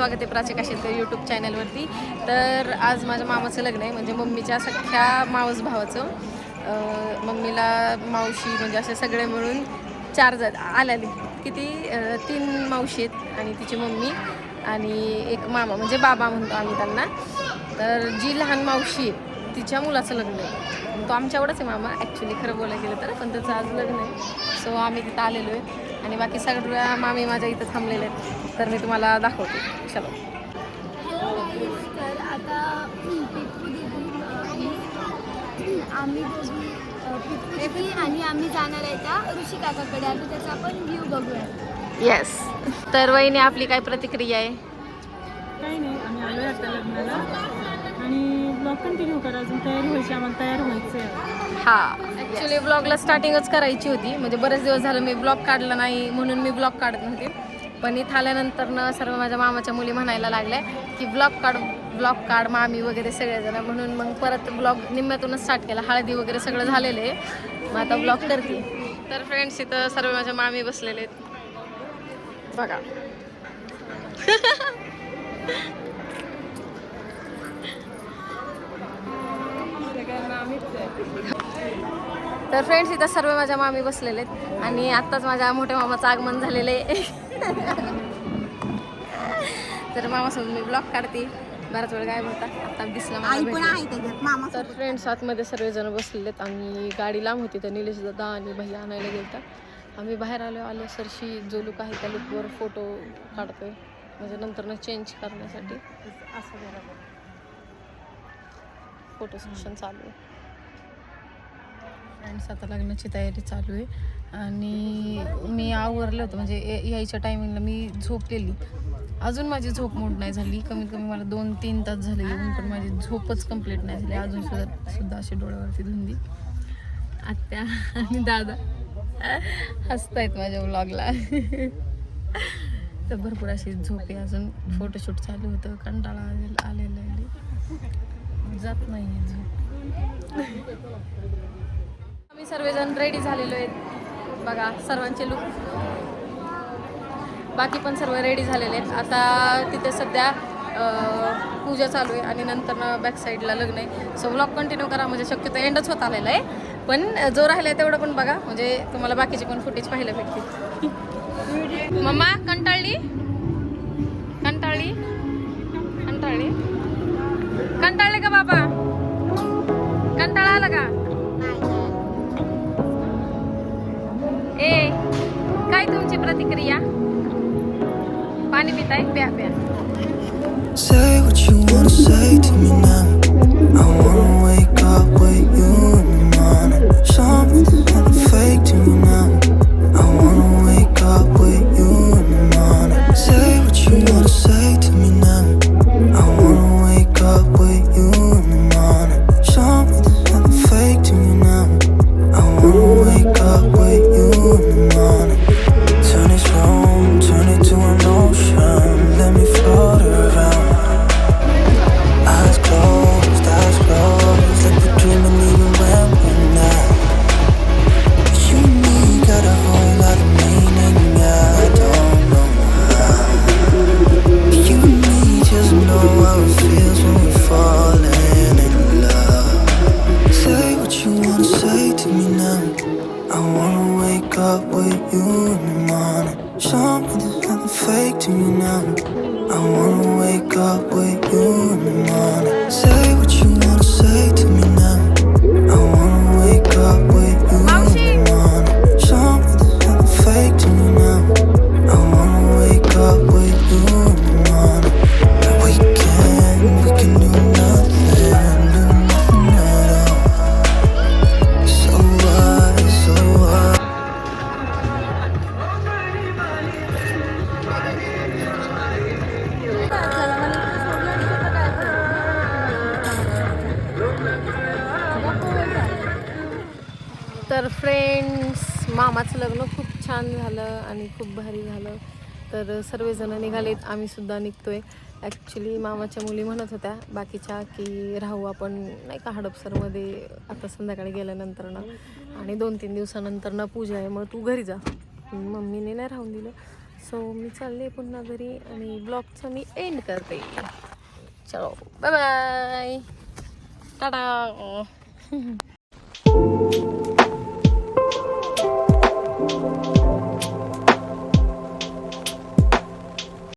स्वागत आहे प्राची काशीकर यूट्यूब चॅनलवरती. तर आज माझ्या मामाचं लग्न आहे, म्हणजे मम्मीच्या सख्ख्या मावस भावाचं. मम्मीला मावशी म्हणजे असे सगळे मिळून 4 जण आलेले. किती 3 मावशी आहेत आणि तिची मम्मी आणि एक मामा म्हणजे बाबा म्हणतो आम्ही त्यांना. तर जी लहान मावशी आहे तिच्या मुलाचं लग्न आहे. तो आमच्यावरच आहे मामा ॲक्च्युली खरं बोलायला गेलं तर, पण त्याचं आज लग्न आहे. सो आम्ही तिथं आलेलो आहे आणि बाकी सगळ्या मामी माझ्या इथं थांबलेले आहेत. तर मी तुम्हाला दाखवते. चलो. हॅलो गाईज, तर आता पितृ दिदी आम्ही दोघी पितृ दिदी आणि आम्ही जाणार आहे त्या ऋषी काकाकडे. आता त्याचा आपण व्ह्यू बघूया. येस. तर वहिनी आपली काय प्रतिक्रिया आहे? काही नाही, आम्ही आलो आहे आता लग्नाला आणि ब्लॉग कंटिन्यू करा. अजून तयारी व्हायची, आम्हाला तयार व्हायचं आहे. हां, ॲक्च्युली ब्लॉगला स्टार्टिंगच करायची होती. म्हणजे बरेच दिवस झालं मी ब्लॉग काढला नाही म्हणून मी ब्लॉग काढत नव्हते. पण इथं आल्यानंतर सर्व माझ्या मामाच्या मुली म्हणायला लागल्या की ब्लॉग काढ मामी वगैरे सगळेजण. म्हणून मग परत ब्लॉग निम्म्यातूनच स्टार्ट केला. हळदी वगैरे सगळं झालेलं आहे, मग आता ब्लॉग करते. तर फ्रेंड्स, इथं सर्व माझ्या मामी बसलेले आहेत बघा. तर फ्रेंड्स, इथं सर्व माझ्या मामी बसलेले आहेत आणि आत्ताच माझ्या मोठ्या मामाचं आगमन झालेलं आहे. तर मामासोबत मी ब्लॉग काढते. बराच वेळ काय म्हणता, आता दिसला मला. तर फ्रेंड्स, आतमध्ये सर्वजण बसलेले आहेत आणि गाडी लांब होती तर निलेश दादा आणि भैया आणायला गेलता. आम्ही बाहेर आलो सरशी जो लुक आहे त्या लुकवर फोटो काढतोय, म्हणजे नंतर चेंज करण्यासाठी. फोटो सेक्शन चालू आहे. फ्रेंड्स, आता लग्नाची तयारी चालू आहे आणि मी आवरलं होतं. म्हणजे यायच्या टायमिंगला मी झोपलेली. अजून माझी झोप मोड नाही झाली. कमीत कमी मला 2-3 तास झाले येऊन, पण माझी झोपच कंप्लीट नाही झाली. अजून सुद्धा अशी डोळ्यावरती धुंदी. आत्या आणि दादा हसतायत माझ्या व्लॉगला. तर भरपूर अशी झोप आहे. अजून फोटोशूट चालू होतं. कंटाळा आलेला जात नाही झोप. आम्ही सर्वजण रेडी झालेलो आहेत बघा. सर्वांचे लुक, बाकी पण सर्व रेडी झालेले आहेत. आता तिथे सध्या पूजा चालू आहे आणि नंतर बॅक साईडला लग्न आहे. सो ब्लॉग कंटिन्यू करा, म्हणजे शक्यतो एंडच होत आलेला आहे. पण जो राहिला आहे तेवढं पण बघा, म्हणजे तुम्हाला बाकीचे पण फुटेज पाहायला भेटतील. मम्मा कंटाळली कंटाळले का बाबा? कंटाळा आला का? ए, काय तुमची प्रतिक्रिया? पाणी पिताय? प्या. Say what you wanna say to me now. I wanna wake up with you in the morning. Something's not fake to me now. I wanna wake up with you in the morning. Say what you wanna say to me now. I wanna wake up with you in the morning. Something's not fake to me now. I wanna wake up with you in the morning. Turn this room, turn it to an ocean. Let me float around. Eyes closed, like we're dreaming even when we're not. You and me got a whole lot of meaning, yeah, I don't know how. You and me just know how it feels when we're falling in love. Say what you wanna say to me now. I wanna wake up with you in the morning. Something's nothing fake to me now. I wanna wake up with you in the morning. Say what you wanna say to me now. I wanna wake up with you in the morning. Something's nothing fake to me now. I wanna wake up with you in the morning. We can do nothing at all. So what? तर friends, मामाचं लग्न खूप छान झालं आणि खूप भारी झालं. तर सर्वजण निघालेत, आम्ही सुद्धा निघतोय. ॲक्च्युली मामाच्या मुली म्हणत होत्या बाकीच्या की राहू आपण नाही का हडपसरमध्ये आता संध्याकाळी गेल्यानंतर ना, आणि 2-3 दिवसानंतर ना पूजा आहे, मग तू घरी जा. मम्मीने नाही राहून दिलं. सो मी चालले पुन्हा घरी आणि ब्लॉगचं मी एंड करते. चलो बाय बाय, टाटा.